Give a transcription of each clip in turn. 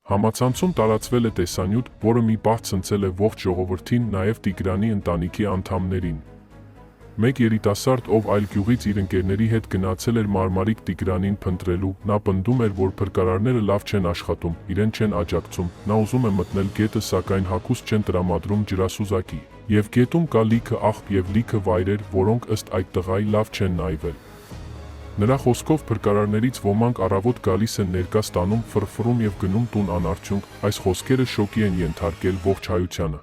Համացանցում տարածվել է տեսանյութ, որը մի պահ ցնցել է ողջ ժողովրդին, նաև Տիգրանի ընտանիքի անդամներին։ Մեկ երիտասարդ, ով այլ գյուղից իր ընկերների հետ գնացել էր Մարմարիկ Տիգրանին փնտրելու, նա պնդում էր, որ փրկարարները լավ չեն աշխատում, իրեն չեն աջակցում, նա ուզում է մտնել գետը, սակայն հագուստ չեն տրամադրում ջրասուզակի, եւ գետում կա լիքը աղբ եւ լիքը վայրեր, որոնք ըստ այդ տղայի լավ չեն նայվել։ Նրա խոսքով փրկարարներից ոմանք առավոտ գալիս են ներկա ստանում, ֆրֆռում եւ գնում տուն անարդյունք, այս խոսքերը շոկի են ենթարկել ողջ հայությանը։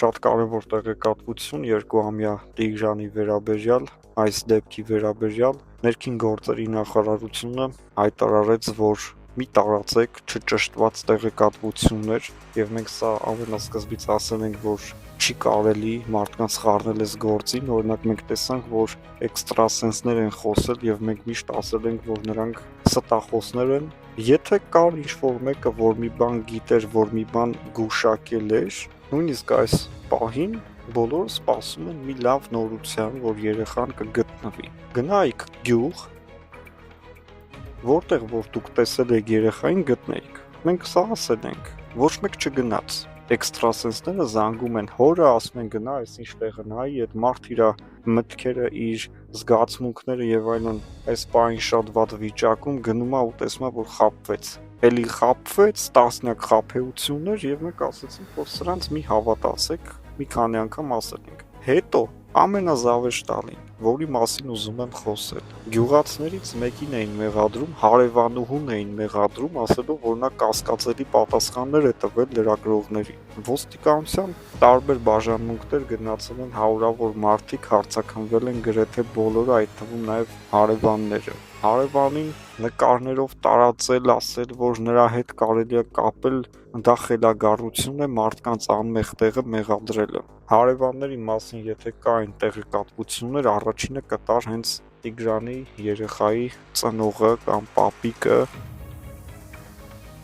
Շատ կարևոր տեղեկատվություն երկուամյա Տիգրանի վերաբերյալ, այս դեպքի վերաբերյալ ներքին գործերի նախարարությունը հայտարարեց, որ մի տարածեք չճշտված տեղեկատվություններ, եւ մենք սա ամենասկզբից ասել ենք, որ չի կարելի մարդկանց խառնել այս գործին, օրինակ մենք տեսանք, որ էքստրասենսներ են խոսել եւ մենք միշտ ասել ենք, որ նրանք ստախոսներ են, եթե կար ինչ-որ մեկը, որ մի բան գիտեր, որ մի բան գուշակել էր, նույնիսկ այս պահին բոլորը սպասում են մի լավ նորության, որ երեխան կգտնվի։ Գնայիք գյուղ, որտեղ որ դուք տեսել եք երեխային, գտնեիք։ Մենք սա ասել ենք, ոչ մեկ չգնաց։ Էքստրասենսները զանգում են հորը, ասում են գնա, այս ինչ տեղը նայի, այդ մարդ իր մտքերը, իր զգացմունքները եւ այլն այս պահին շատ վատ վիճակում գնում է ու տեսնում է, որ խաբվեց։ Էլի խաբվեց, տասնյակ խաբեություններ եւ մենք ասացինք, որ սրանց մի հավատացեք, մի քանի անգամ ասել ենք։ Հետո ամենազավեշտալին, որի մասին ուզում եմ խոսել, գյուղացիներից մեկին էին մեղադրում, հարևանուհուն էին մեղադրում, ասելով, որ նա կասկածելի պատասխաններ է տվել լրագրողներին։ Ոստիկանության տարբեր բաժանմունքներ գնացել են հարյուրավոր մարդիկ, հարցաքննվել են գրեթե բոլորը, այդ թվում նաև հարևանները։ Հարևանին նկարներով տարածել, ասել, որ նրա հետ կարելի է կապել, դա խելագարություն է, մարդկանց անմեղ տեղը մեղադրելը։ Հարևանների մասին եթե կային տեղեկատվություններ, առաջինը կտար հենց Տիգրանի երեխայի ծնողը կամ պապիկը,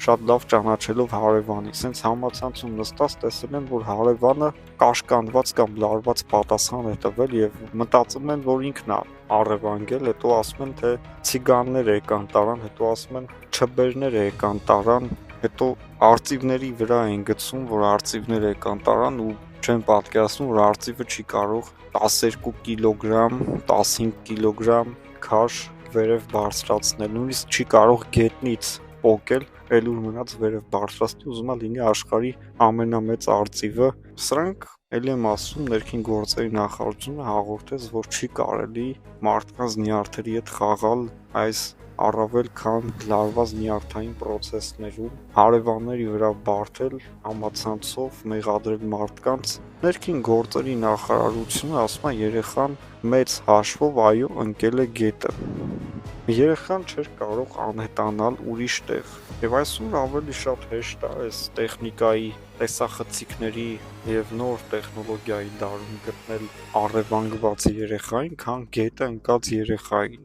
շատ լավ ճանաչելով հարևանի, սենց համացանցում նստած տեսել են, որ հարևանը կաշկանդված կամ լարված պատասխան է տվել եւ մտածում են, որ ինքն է առևանգել, հետո ասում են, թե ցիգաններ եկան տարան, հետո ասում են չբերներ եկան տարան, հետո արծիվների վրա են գցում, որ արծիվներ եկան տարան ու չեն պատկերացնում, որ արծիվը չի կարող 12 կիլոգրամ, 15 կիլոգրամ քաշ վերև բարձրացնել, նույնիսկ չի կարող գետնից պոկել, էլ ուր մնաց վերև բարձրացնի, ուզում է լինի աշխարհի ամենամեծ արծիվը։ Սրանք էլ եմ ասում, ներքին գործերի նախարարությունը հաղորդեց, որ չի կարելի մարդկանց նյարդերի հետ խաղալ այս առավել քան լարված նյարդային պրոցեսներում, հարևանների վրա բարդել, համացանցով մեղադրել մարդկանց։ Ներքին գործերի նախարարությունը ասում է, երեխան մեծ հաշվով այո ընկել է գետը։ Երեխան չէր կարող անհետանալ ուրիշ տեղ։ Եվ այսօր ավելի շատ հեշտ է այս տեխնիկայի, տեսախցիկների եւ նոր տեխնոլոգիայի դարում գտնել առևանգված երեխային, քան գետը ընկած երեխային։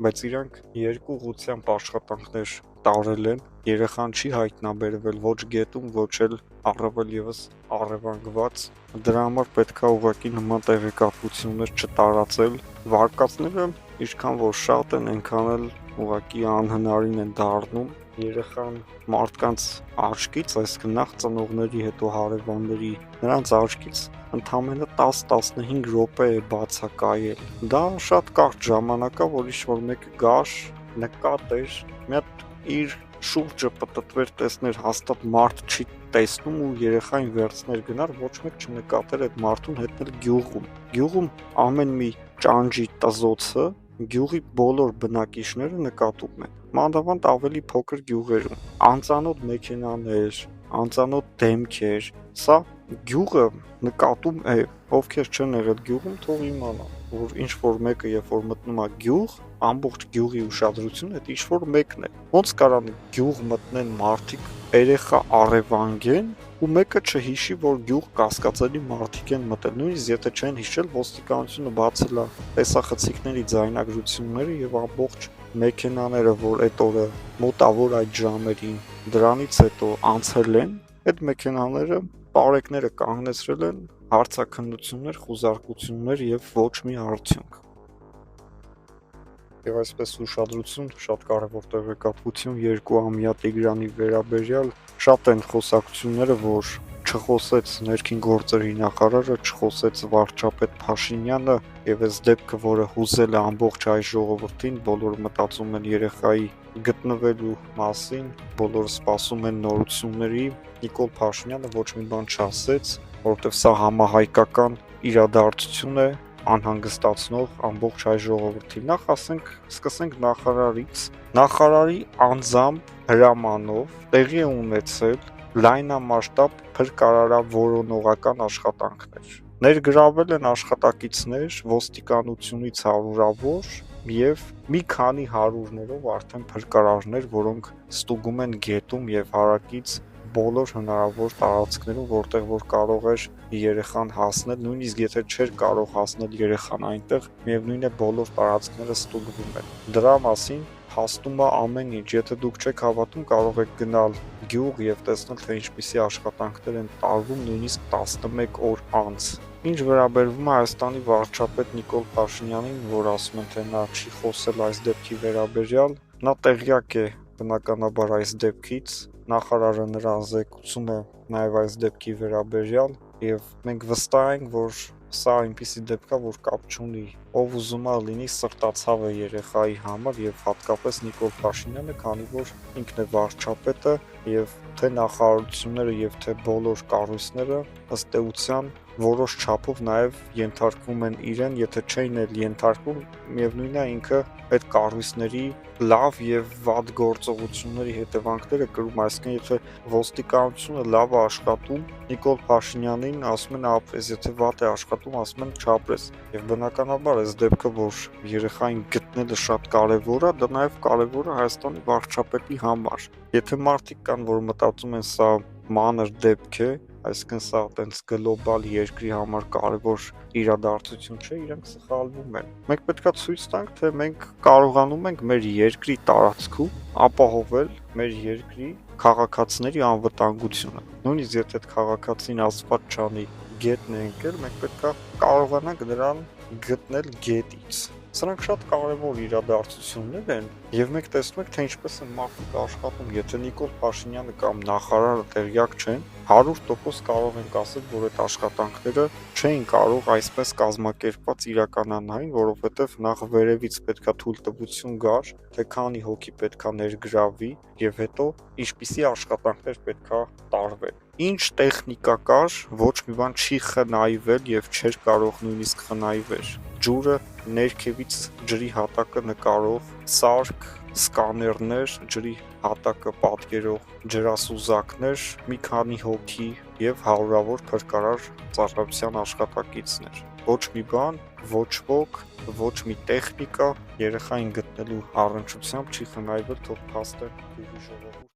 Բայց իրանք երկու ուղղությամբ աշխատանքներ տարել են, երեխան չի հայտնաբերվել ոչ գետում, ոչ էլ առավել եւս առևանգված։ Դրա համար պետք է ուղղակի նման տեղեկատվություններ չտարածել։ Վարկածները ինչքան որ շատ են, այնքան էլ ուղղակի անհնարին են դառնում։ Երեխան մարդկանց աչքից, այսինքն նախ ծնողների, հետո հարևանների, նրանց աչքից ընդամենը 10-15 րոպե է բացակայել։ Դա շատ կարճ ժամանակ է, որ ինչ-որ մեկը գար, նկատեր, մի հատ իր շուրջը պտտվեր, տեսներ հաստատ մարդ չի տեսնում ու երեխային վերցներ գնար, ոչ մեկ չնկատեր այդ մարդուն հետնել գյուղում։ Գյուղում ամեն մի ճանճի տզոցը գյուղի բոլոր բնակիչները նկատում են, մանավանդ ավելի փոքր գյուղերում, անծանոթ մեքենաներ, անծանոթ դեմքեր, սա գյուղը նկատում է, ովքեր չեն եղել գյուղում, թող իմանան, որ ինչ որ մեկը երբ որ մտնում է գյուղ, ամբողջ գյուղի ուշադրությունը այդ ինչ որ մեկն է։ Ոնց կարան գյուղ մտնեն մարդիկ, երեխա առևանգեն ու մեկը չհիշի, որ գյուղ կասկածելի մարդիկ են մտել, նույնիսկ եթե չեն հիշել, ոստիկանությունը բացել է տեսախցիկների ձայնագրությունները եւ ամբողջ մեքենաները, որ այդ օրը մոտավոր այդ ժամերին դրանից հետո անցել են, այդ մեքենաները պարեկները կանգնեցրել են, հարցաքննություններ, խուզարկություններ եւ ոչ մի արդյունք։ Եվ այսպես ուշադրություն, շատ կարևոր տեղեկատվություն 2-ամյա Տիգրանի վերաբերյալ շատ են խոսակցությունները, որ չխոսեց ներքին գործերի նախարարը, չխոսեց վարչապետ Փաշինյանը եւ այս դեպքը, որը հուզել է ամբողջ հայ ժողովրդին, բոլորը մտածում են երեխայի գտնվելու մասին, բոլորը սպասում են նորությունների, Նիկոլ Փաշինյանը ոչ մի բան չասեց, որովհետեւ սա համահայկական իրադարձություն է, անհանգստացնող ամբողջ հայ ժողովրդին։ Նախ սկսենք նախարարից։ Նախարարի անձամբ հրամանով տեղի է ունեցել լայնամասշտաբ փրկարարավորոնողական աշխատանքներ։ Ներգրավել են աշխատակիցներ ոստիկանությունից հարյուրավոր եւ մի քանի հարյուրներով արդեն փրկարարներ, որոնք ստուգում են գետում եւ հարակից բոլոր հնարավոր տարածքներում, որտեղ որ կարող էր երեխան հասնել, նույնիսկ եթե չէր կարող հասնել երեխան այնտեղ, միևնույն է բոլոր տարածքները ստուգվում են։ Դրա մասին փաստում է ամեն ինչ, եթե դուք չեք հավատում, կարող եք գնալ գյուղ եւ տեսնել, թե ինչպիսի աշխատանքներ են տարվում նույնիսկ 11 օր անց։ Ինչ վերաբերվում է Հայաստանի վարչապետ Նիկոլ Փաշինյանին, որ ասում են, թե նա չի խոսել այս դեպքի վերաբերյալ, նա տեղյակ է բնականաբար այս դեպքից, նախարարը նրան զեկուցում է նաև այս դեպքի վերաբերյալ եւ մենք վստահ ենք, որ սա այնպիսի դեպք է, որ կապ չունի, ով ուզում է լինի սրտացավ է երեխայի համար եւ հատկապես Նիկոլ Փաշինյանը, քանի որ ինքն է վարչապետը եւ թե նախարարությունները եւ թե բոլոր կառույցները ըստ էության որոշ չափով նաև ենթարկվում են իրեն, եթե չէին էլ ենթարկվում, միևնույնն է ինքը այդ կառույցների լավ եւ վատ գործողությունների հետևանքները կրում, այսինքն եթե ոստիկանությունը լավ է աշխատում, Նիկոլ Փաշինյանին ասում են ապրես, եթե վատ է աշխատում, ասում են չապրես։ Եվ բնականաբար այս դեպքը, որ երեխային գտնելը շատ կարևոր է, դա նաև կարևոր է Հայաստանի վարչապետի համար։ Եթե մարդիկ կան, որ մտածում են սա մանր դեպք է, այսինքն սա այտենց գլոբալ երկրի համար կարևոր իրադարձություն չէ, իրենք սխալվում են։ Մենք պետքա ցույց տանք, թե մենք կարողանում ենք մեր երկրի տարածքում ապահովել մեր երկրի քաղաքացիների անվտանգությունը։ Նույնիսկ եթե այդ քաղաքացին ասված չանի գետն է ընկել, մենք պետքա կարողանանք նրան գտնել գետից։ Սրանք շատ կարևոր իրադարձություններ են եւ մենք տեսնում ենք, թե ինչպես են մարդիկ աշխատում։ Եթե Նիկոլ Փաշինյանը կամ նախարարը տեղյակ չեն, 100% կարող ենք ասել, որ այդ աշխատանքները չէին կարող այսպես կազմակերպված իրականանալ, որովհետեւ նախ վերևից պետքա թույլտվություն գար, թե քանի հոգի պետքա ներգրավվի եւ հետո ինչպիսի աշխատանքներ պետքա տարվեն։ Ինչ տեխնիկա կար, ոչ մի բան չի խնայվել եւ չէր կարող նույնիսկ խնայվել։ Ջուրը ներքևից ջրի հատակը նկարող սարք, սկաներներ, ջրի հատակը պատկերող ջրասուզակներ, մի քանի հոգի եւ հարյուրավոր փրկարար ծառայության աշխատակիցներ։ Ոչ մի բան, ոչ ոք, ոչ մի տեխնիկա երեխային գտնելու առնչությամբ չի խնայվել, թող փաստը դուրս ժողովուրդ